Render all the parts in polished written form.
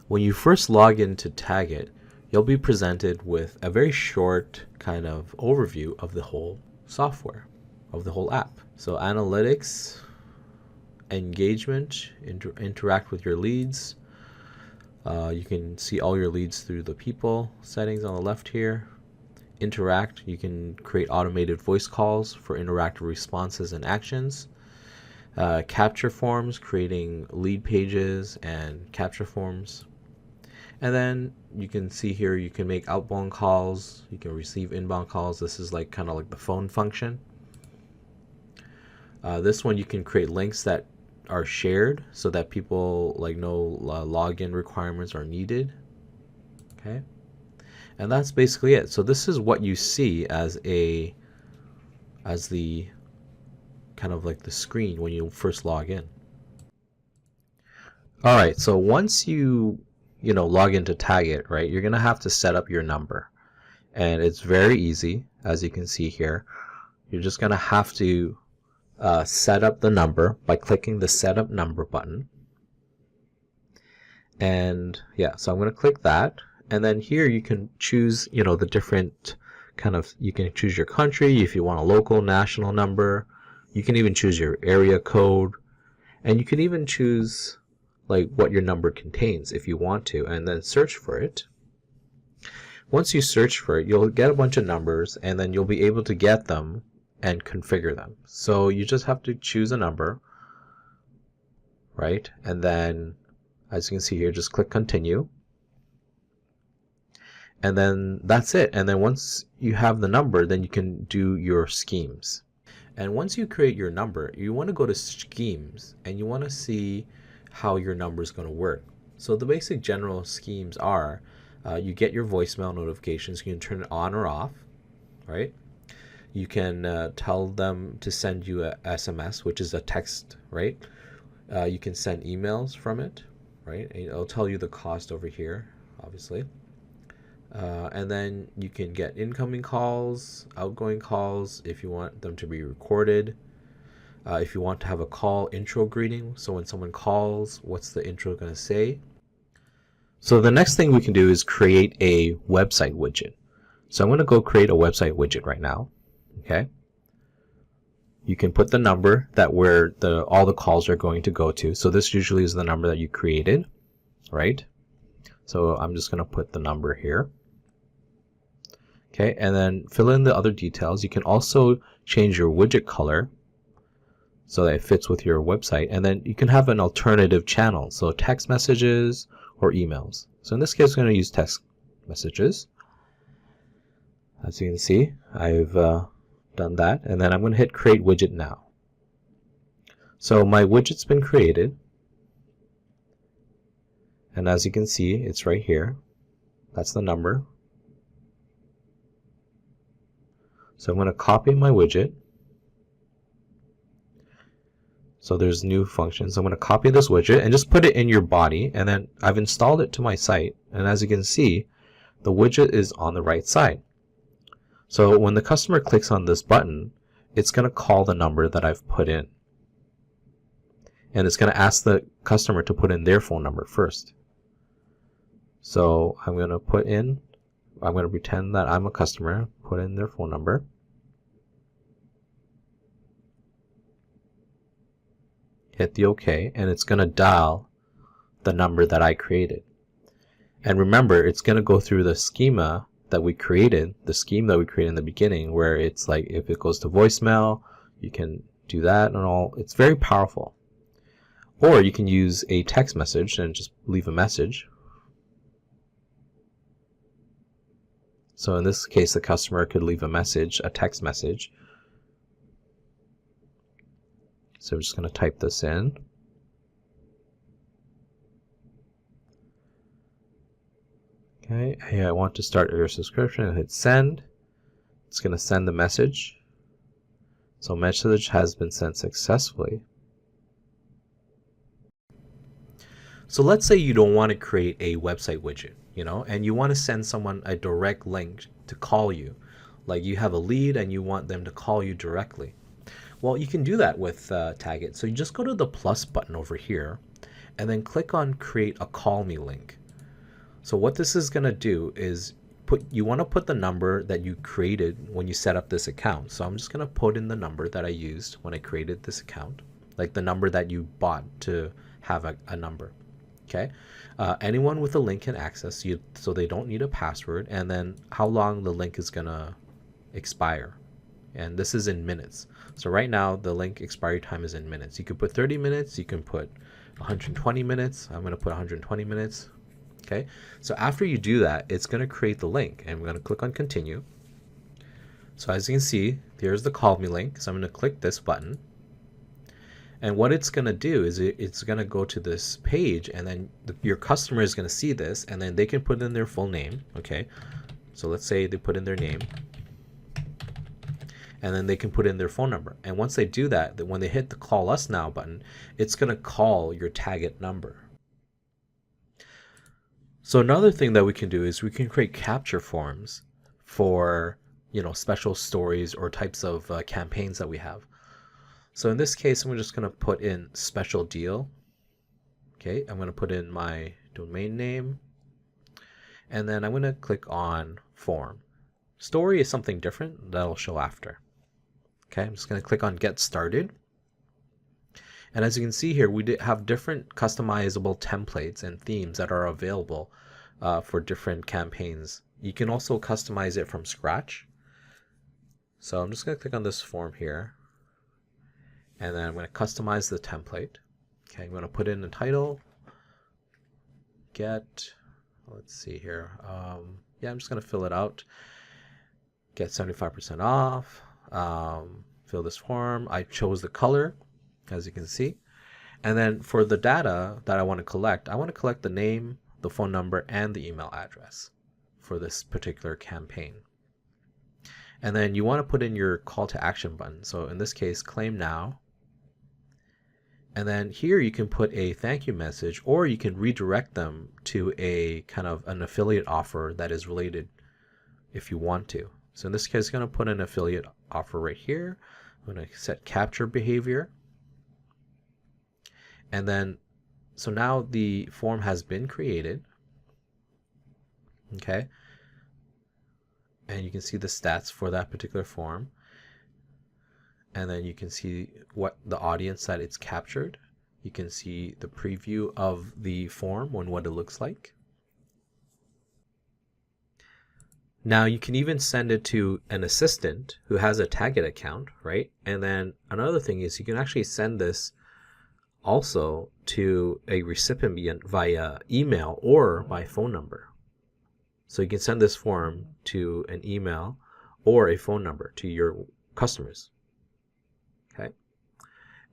When you first log into Tagget, you'll be presented with a very short kind of overview of the whole software, of the whole app. So analytics, engagement, interact with your leads. You can see all your leads through the people settings on the left here. Interact, you can create automated voice calls for interactive responses and actions. Capture forms, creating lead pages and capture forms. And then you can see here you can make outbound calls, you can receive inbound calls. This is like kind of like the phone function. This one you can create links that are shared so that people like no login requirements are needed. Okay, and that's basically it. So this is what you see as the kind of like the screen when you first log in. All right, so once you log into Tagget, right, you're gonna have to set up your number, and it's very easy. As you can see here, you're just gonna have to set up the number by clicking the setup number button. And yeah, so I'm going to click that, and then here you can choose the different you can choose your country if you want a local, national number. You can even choose your area code, and you can even choose like what your number contains if you want to, and then search for it. Once you search for it, you'll get a bunch of numbers, and then you'll be able to get them and configure them. So you just have to choose a number, right? And then, as you can see here, just click continue. And then that's it. And then once you have the number, then you can do your schemes. And once you create your number, you want to go to schemes, and you want to see how your number is going to work. So the basic general schemes are, you get your voicemail notifications. You can turn it on or off, right? You can tell them to send you a SMS, which is a text, right? You can send emails from it, right? And it'll tell you the cost over here, obviously. And then you can get incoming calls, outgoing calls, if you want them to be recorded. If you want to have a call intro greeting, so when someone calls, what's the intro going to say? So the next thing we can do is create a website widget. So I'm going to go create a website widget right now. Okay. You can put the number that where all the calls are going to go to. So this usually is the number that you created, right? So I'm just going to put the number here. Okay, and then fill in the other details. You can also change your widget color so that it fits with your website, and then you can have an alternative channel, so text messages or emails. So in this case, I'm going to use text messages. As you can see, I've done that, and then I'm going to hit create widget now. So my widget's been created, and as you can see, it's right here. That's the number. So I'm going to copy my widget. So there's new functions. I'm going to copy this widget and just put it in your body, and then I've installed it to my site, and as you can see, the widget is on the right side. So when the customer clicks on this button, it's going to call the number that I've put in, and it's going to ask the customer to put in their phone number first. So I'm going to pretend that I'm a customer, put in their phone number. Hit the OK, and it's going to dial the number that I created. And remember, it's going to go through the schema that we created, the scheme that we created in the beginning, where it's like if it goes to voicemail, you can do that and all. It's very powerful. Or you can use a text message and just leave a message. So in this case, the customer could leave a message, a text message. So I'm just going to type this in. Okay, hey, I want to start your subscription, and hit send. It's going to send the message. So message has been sent successfully. So let's say you don't want to create a website widget, and you want to send someone a direct link to call you. Like you have a lead and you want them to call you directly. Well, you can do that with Tagget. So you just go to the plus button over here and then click on create a call me link. So what this is going to do is you want to put the number that you created when you set up this account. So I'm just going to put in the number that I used when I created this account, like the number that you bought to have a number. Okay. Anyone with a link can access you, so they don't need a password, and then how long the link is going to expire. And this is in minutes. So right now the link expiry time is in minutes. You could put 30 minutes, you can put 120 minutes. I'm going to put 120 minutes. Okay, so after you do that, it's going to create the link, and I'm going to click on continue. So as you can see, here's the call me link. So I'm going to click this button, and what it's going to do is it's going to go to this page, and then your customer is going to see this, and then they can put in their full name. Okay, so let's say they put in their name, and then they can put in their phone number. And once they do that, when they hit the call us now button, it's going to call your Tagget number. So another thing that we can do is we can create capture forms for, special stories or types of campaigns that we have. So in this case, I'm just going to put in special deal. Okay, I'm going to put in my domain name, and then I'm going to click on form. Story is something different that'll show after. Okay, I'm just going to click on get started. And as you can see here, we have different customizable templates and themes that are available for different campaigns. You can also customize it from scratch. So I'm just going to click on this form here, and then I'm going to customize the template. Okay, I'm going to put in the title, let's see here. Yeah, I'm just going to fill it out. Get 75% off. Fill this form. I chose the color, as you can see. And then for the data that I want to collect the name, the phone number, and the email address for this particular campaign. And then you want to put in your call to action button. So in this case, claim now. And then here you can put a thank you message, or you can redirect them to a kind of an affiliate offer that is related if you want to. So in this case, I'm going to put an affiliate offer right here. I'm going to set capture behavior. And then, so now the form has been created. Okay. And you can see the stats for that particular form. And then you can see what the audience that it's captured. You can see the preview of the form and what it looks like. Now you can even send it to an assistant who has a Tagget account, right? And then another thing is you can actually send this also to a recipient via email or by phone number. So you can send this form to an email or a phone number to your customers. Okay.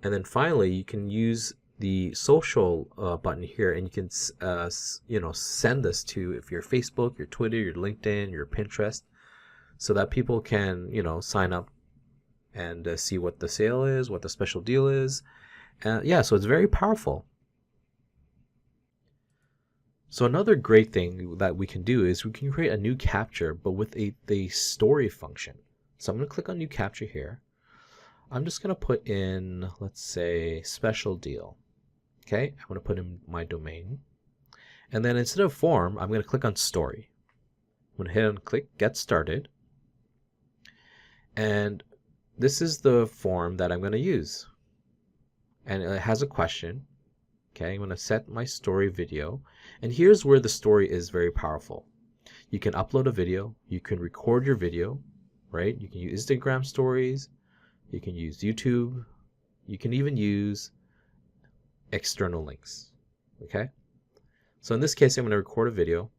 And then finally, you can use the social button here, and you can send this to if your Facebook, your Twitter, your LinkedIn, your Pinterest, so that people can sign up and see what the sale is, what the special deal is. Yeah, so it's very powerful. So another great thing that we can do is we can create a new capture, but with a story function. So I'm going to click on new capture here. I'm just going to put in, let's say, special deal. Okay, I'm going to put in my domain. And then instead of form, I'm going to click on story. I'm going to hit and click get started. And this is the form that I'm going to use. And it has a question. Okay, I'm going to set my story video. And here's where the story is very powerful. You can upload a video. You can record your video, right? You can use Instagram stories. You can use YouTube. You can even use external links. Okay, so in this case, I'm going to record a video.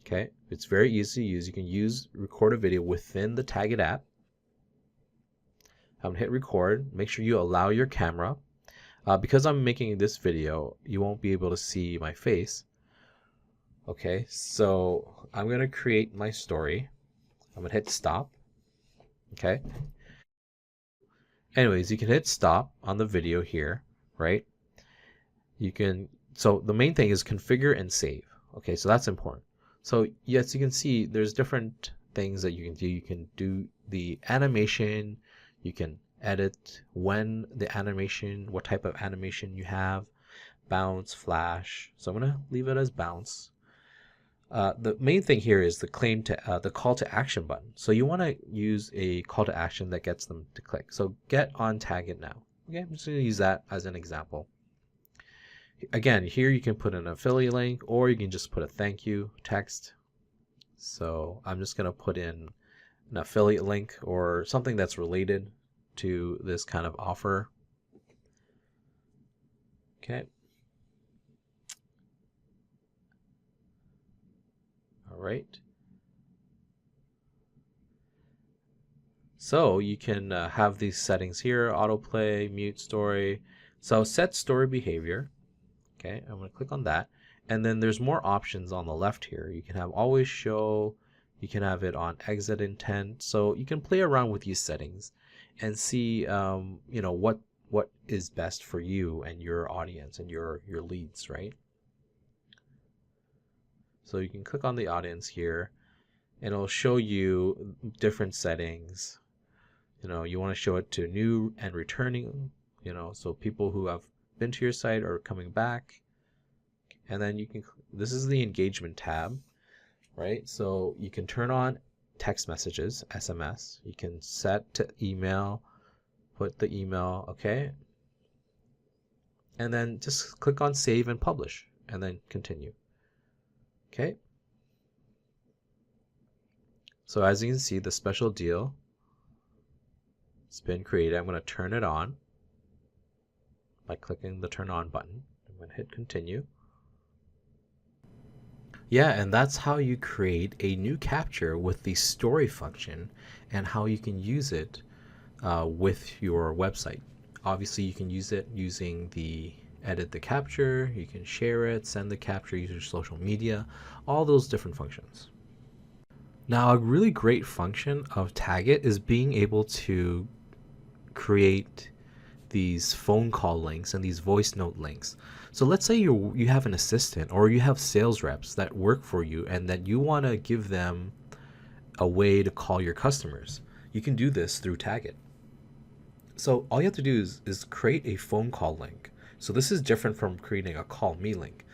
Okay, it's very easy to use. You can record a video within the Tagget app. I'm going to hit record. Make sure you allow your camera. Because I'm making this video, you won't be able to see my face. Okay, so I'm going to create my story. I'm going to hit stop. Okay. Anyways, you can hit stop on the video here, right? So the main thing is configure and save. Okay, so that's important. So yes, you can see there's different things that you can do. You can do the animation. You can edit what type of animation you have. bounce, flash. So I'm gonna leave it as bounce. The main thing here is the the call to action button. So you want to use a call to action that gets them to click. So get on Tagget now. Okay, I'm just going to use that as an example. Again, here you can put an affiliate link, or you can just put a thank you text. So I'm just going to put in an affiliate link or something that's related to this kind of offer. Okay. All right. So you can have these settings here: autoplay, mute story. So set story behavior. Okay, I'm going to click on that. And then there's more options on the left here. You can have always show, you can have it on exit intent. So you can play around with these settings and see, you know, what is best for you and your audience and your leads, right? So you can click on the audience here and it'll show you different settings. You know, you want to show it to new and returning, you know, so people who have been to your site are coming back. And then you can, this is the engagement tab, right? So you can turn on text messages, SMS. You can set to email, put the email, okay? And then just click on save and publish and then continue. Okay. So as you can see, the special deal has been created. I'm going to turn it on by clicking the turn on button. I'm going to hit continue. Yeah, and that's how you create a new capture with the story function and how you can use it with your website. Obviously, you can use it using the edit the capture, you can share it, send the capture, use your social media, all those different functions. Now, a really great function of Tagget is being able to create these phone call links and these voice note links. So let's say you have an assistant or you have sales reps that work for you and that you want to give them a way to call your customers. You can do this through Tagget. So all you have to do is create a phone call link. So this is different from creating a call me link.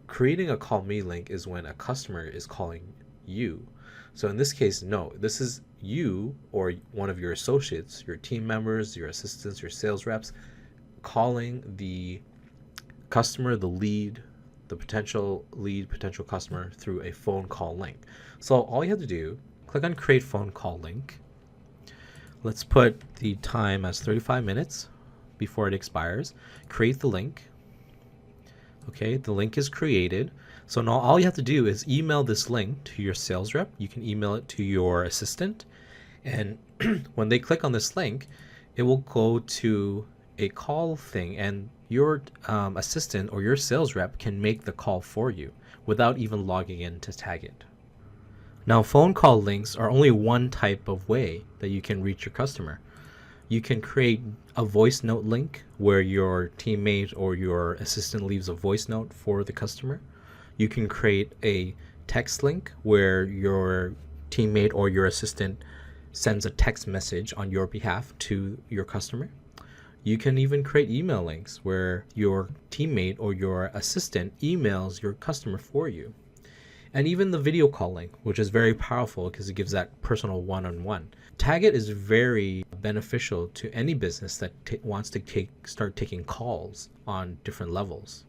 Creating a call me link is when a customer is calling you. So in this case, no, this is you or one of your associates, your team members, your assistants, your sales reps, calling the customer, the lead, the potential lead, potential customer through a phone call link. So all you have to do, click on create phone call link. Let's put the time as 35 minutes before it expires. Create the link. Okay, the link is created. So now all you have to do is email this link to your sales rep. You can email it to your assistant. And when they click on this link, it will go to a call thing and your assistant or your sales rep can make the call for you without even logging in to Tagget. Now, phone call links are only one type of way that you can reach your customer. You can create a voice note link where your teammate or your assistant leaves a voice note for the customer. You can create a text link where your teammate or your assistant sends a text message on your behalf to your customer. You can even create email links where your teammate or your assistant emails your customer for you. And even the video call link, which is very powerful because it gives that personal one-on-one. Tagget is very beneficial to any business that wants to start taking calls on different levels.